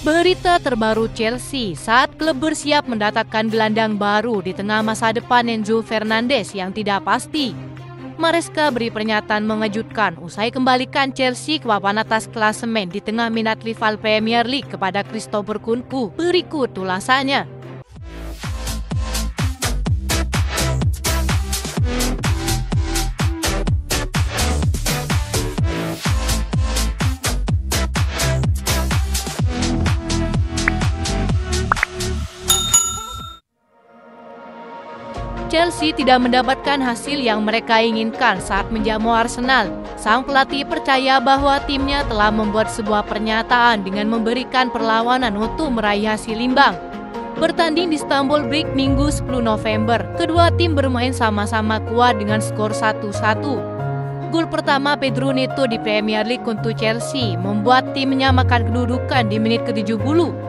Berita terbaru Chelsea saat klub bersiap mendatangkan gelandang baru di tengah masa depan Enzo Fernandez yang tidak pasti. Maresca beri pernyataan mengejutkan usai kembalikan Chelsea ke papan atas klasemen di tengah minat rival Premier League kepada Christopher Nkunku. Berikut ulasannya. Chelsea tidak mendapatkan hasil yang mereka inginkan saat menjamu Arsenal. Sang pelatih percaya bahwa timnya telah membuat sebuah pernyataan dengan memberikan perlawanan untuk meraih hasil imbang. Bertanding di Stamford Bridge Minggu 10 November, kedua tim bermain sama-sama kuat dengan skor 1-1. Gol pertama Pedro Neto di Premier League untuk Chelsea membuat tim menyamakan kedudukan di menit ke-70.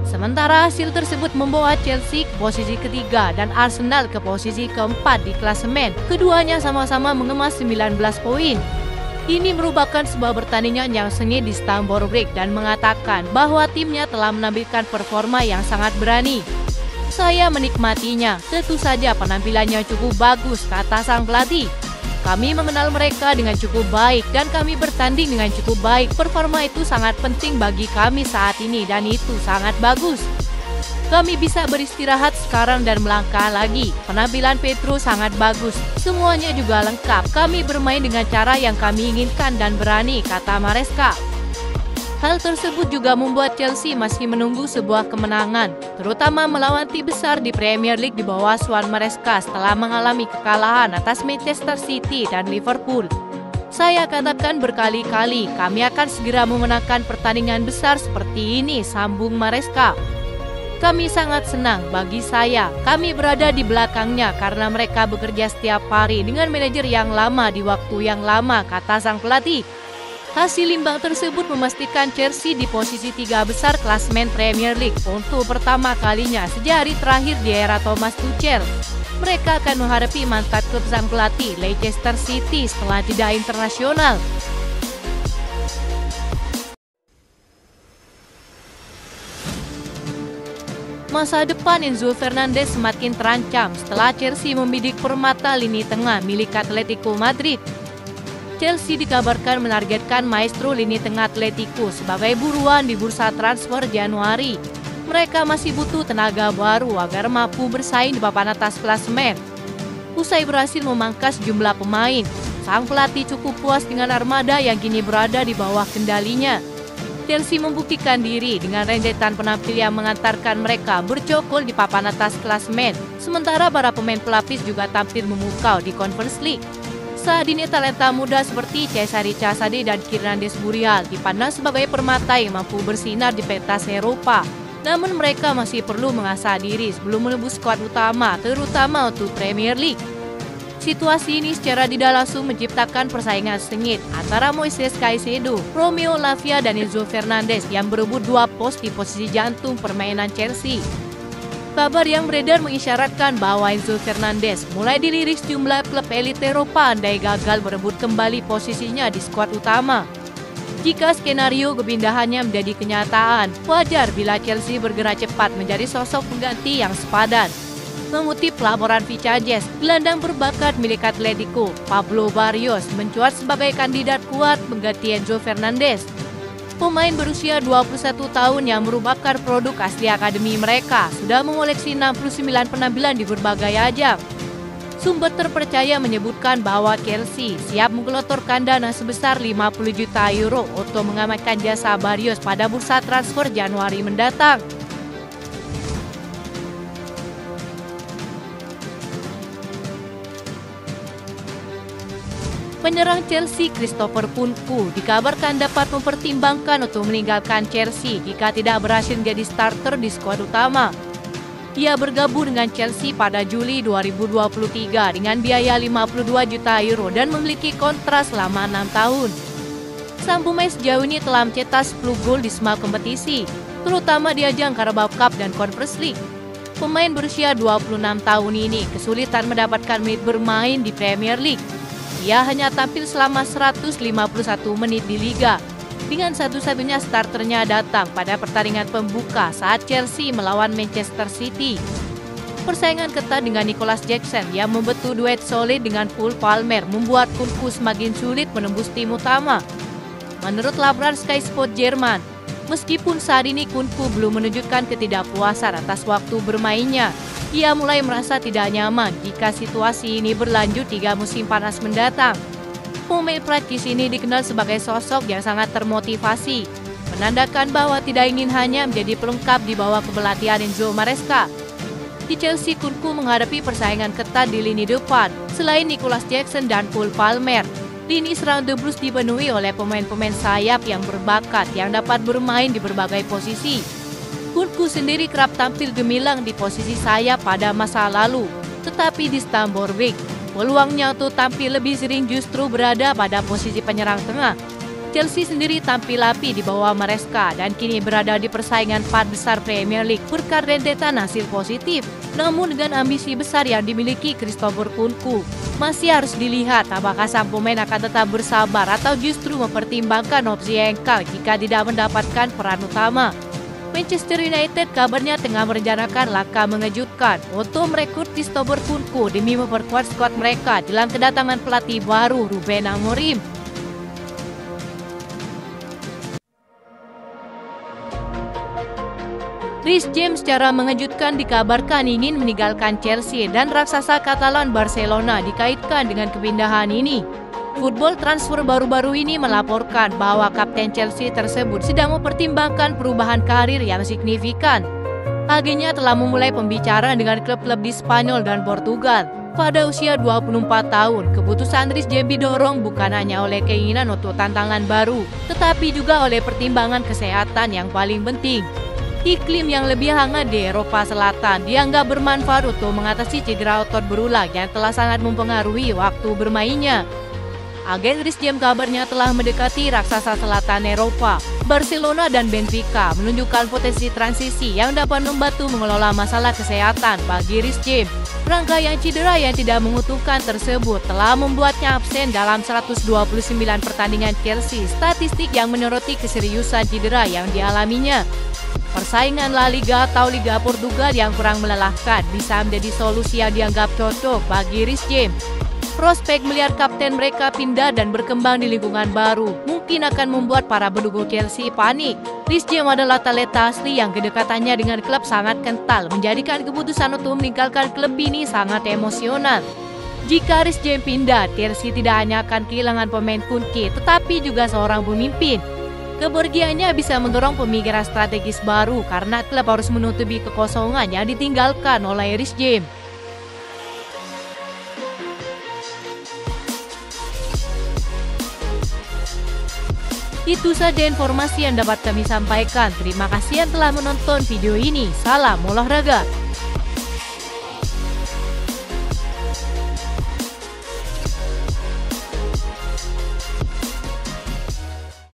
Sementara hasil tersebut membawa Chelsea ke posisi ketiga dan Arsenal ke posisi keempat di klasemen. Keduanya sama-sama mengemas 19 poin. Ini merupakan sebuah pertandingan yang sengit di Stamford Bridge dan mengatakan bahwa timnya telah menampilkan performa yang sangat berani. Saya menikmatinya, tentu saja penampilannya cukup bagus, kata sang pelatih. Kami mengenal mereka dengan cukup baik dan kami bertanding dengan cukup baik. Performa itu sangat penting bagi kami saat ini dan itu sangat bagus. Kami bisa beristirahat sekarang dan melangkah lagi. Penampilan Pedro sangat bagus. Semuanya juga lengkap. Kami bermain dengan cara yang kami inginkan dan berani, kata Maresca. Hal tersebut juga membuat Chelsea masih menunggu sebuah kemenangan, terutama melawan tim besar di Premier League di bawah asuhan Maresca setelah mengalami kekalahan atas Manchester City dan Liverpool. Saya katakan berkali-kali, kami akan segera memenangkan pertandingan besar seperti ini, sambung Maresca. Kami sangat senang, bagi saya, kami berada di belakangnya karena mereka bekerja setiap hari dengan manajer yang lama di waktu yang lama, kata sang pelatih. Hasil imbang tersebut memastikan Chelsea di posisi 3 besar klasemen Premier League untuk pertama kalinya sejak hari terakhir di era Thomas Tuchel. Mereka akan menghadapi mantan klub sang pelatih Leicester City setelah jeda internasional. Masa depan Enzo Fernandez semakin terancam setelah Chelsea membidik permata lini tengah milik Atletico Madrid. Chelsea dikabarkan menargetkan maestro lini tengah Atletico sebagai buruan di bursa transfer Januari. Mereka masih butuh tenaga baru agar mampu bersaing di papan atas klasemen. Usai berhasil memangkas jumlah pemain, sang pelatih cukup puas dengan armada yang kini berada di bawah kendalinya. Chelsea membuktikan diri dengan rentetan penampil yang mengantarkan mereka bercokol di papan atas klasemen, sementara para pemain pelapis juga tampil memukau di Conference League. Saat ini talenta muda seperti Cesare Casade dan Hernandez Burial dipandang sebagai permata yang mampu bersinar di pentas Eropa. Namun mereka masih perlu mengasah diri sebelum menembus skuad utama, terutama untuk Premier League. Situasi ini secara tidak langsung menciptakan persaingan sengit antara Moises Caicedo, Romeo Lavia dan Enzo Fernandez yang berebut 2 pos di posisi jantung permainan Chelsea. Kabar yang beredar mengisyaratkan bahwa Enzo Fernandez mulai dilirik sejumlah klub elit Eropa andai gagal berebut kembali posisinya di skuad utama. Jika skenario kepindahannya menjadi kenyataan, wajar bila Chelsea bergerak cepat menjadi sosok pengganti yang sepadan. Mengutip laporan Vicajes, gelandang berbakat milik Atletico, Pablo Barrios, mencuat sebagai kandidat kuat mengganti Enzo Fernandez. Pemain berusia 21 tahun yang merupakan produk asli akademi mereka sudah mengoleksi 69 penampilan di berbagai ajang. Sumber terpercaya menyebutkan bahwa Chelsea siap menggelontorkan dana sebesar 50 juta euro untuk mengamankan jasa Barrios pada bursa transfer Januari mendatang. Penyerang Chelsea Christopher Nkunku dikabarkan dapat mempertimbangkan untuk meninggalkan Chelsea jika tidak berhasil menjadi starter di skuad utama. Ia bergabung dengan Chelsea pada Juli 2023 dengan biaya 52 juta euro dan memiliki kontrak selama 6 tahun. Sang pemain sejauh ini telah mencetak 10 gol di semua kompetisi, terutama di ajang Carabao Cup dan Conference League. Pemain berusia 26 tahun ini kesulitan mendapatkan menit bermain di Premier League. Ia hanya tampil selama 151 menit di liga. dengan satu-satunya starternya datang pada pertandingan pembuka saat Chelsea melawan Manchester City. Persaingan ketat dengan Nicolas Jackson yang membentuk duet solid dengan Cole Palmer membuat Kunku semakin sulit menembus tim utama. Menurut laporan Sky Sport Jerman, meskipun saat ini Kunku belum menunjukkan ketidakpuasan atas waktu bermainnya, ia mulai merasa tidak nyaman jika situasi ini berlanjut 3 musim panas mendatang. Pemain Prancis ini dikenal sebagai sosok yang sangat termotivasi, menandakan bahwa tidak ingin hanya menjadi pelengkap di bawah kepelatihan Enzo Maresca. Di Chelsea, Kunku menghadapi persaingan ketat di lini depan. Selain Nicolas Jackson dan Cole Palmer, lini serang The Blues dipenuhi oleh pemain-pemain sayap yang berbakat yang dapat bermain di berbagai posisi. Kunku sendiri kerap tampil gemilang di posisi sayap pada masa lalu, tetapi di Stamford Bridge, peluangnya untuk tampil lebih sering justru berada pada posisi penyerang tengah. Chelsea sendiri tampil api di bawah Maresca dan kini berada di persaingan 4 besar Premier League berkat rentetan hasil positif. Namun dengan ambisi besar yang dimiliki Christopher Kunku, masih harus dilihat apakah sang pemain akan tetap bersabar atau justru mempertimbangkan opsi engkal jika tidak mendapatkan peran utama. Manchester United kabarnya tengah merencanakan langkah mengejutkan untuk merekrut Christopher Kunku demi memperkuat skuad mereka dalam kedatangan pelatih baru Ruben Amorim. Reece James secara mengejutkan dikabarkan ingin meninggalkan Chelsea dan raksasa Katalan Barcelona dikaitkan dengan kepindahan ini. Football Transfer baru-baru ini melaporkan bahwa kapten Chelsea tersebut sedang mempertimbangkan perubahan karir yang signifikan. Agennya telah memulai pembicaraan dengan klub-klub di Spanyol dan Portugal. Pada usia 24 tahun, keputusan Reece James didorong bukan hanya oleh keinginan untuk tantangan baru, tetapi juga oleh pertimbangan kesehatan yang paling penting. Iklim yang lebih hangat di Eropa Selatan dianggap bermanfaat untuk mengatasi cedera otot berulang yang telah sangat mempengaruhi waktu bermainnya. Agen Reece James kabarnya telah mendekati raksasa selatan Eropa. Barcelona dan Benfica menunjukkan potensi transisi yang dapat membantu mengelola masalah kesehatan bagi Reece James. Rangkaian cedera yang tidak menguntungkan tersebut telah membuatnya absen dalam 129 pertandingan Chelsea, statistik yang menyoroti keseriusan cedera yang dialaminya. Persaingan La Liga atau Liga Portugal yang kurang melelahkan bisa menjadi solusi yang dianggap cocok bagi Reece James. Prospek melihat kapten mereka pindah dan berkembang di lingkungan baru mungkin akan membuat para pendukung Chelsea panik. Reece James adalah talenta asli yang kedekatannya dengan klub sangat kental, menjadikan keputusan untuk meninggalkan klub ini sangat emosional. Jika Reece James pindah, Chelsea tidak hanya akan kehilangan pemain kunci, tetapi juga seorang pemimpin. Kepergiannya bisa mendorong pemikiran strategis baru karena klub harus menutupi kekosongan yang ditinggalkan oleh Reece James. Itu saja informasi yang dapat kami sampaikan. Terima kasih yang telah menonton video ini. Salam olahraga.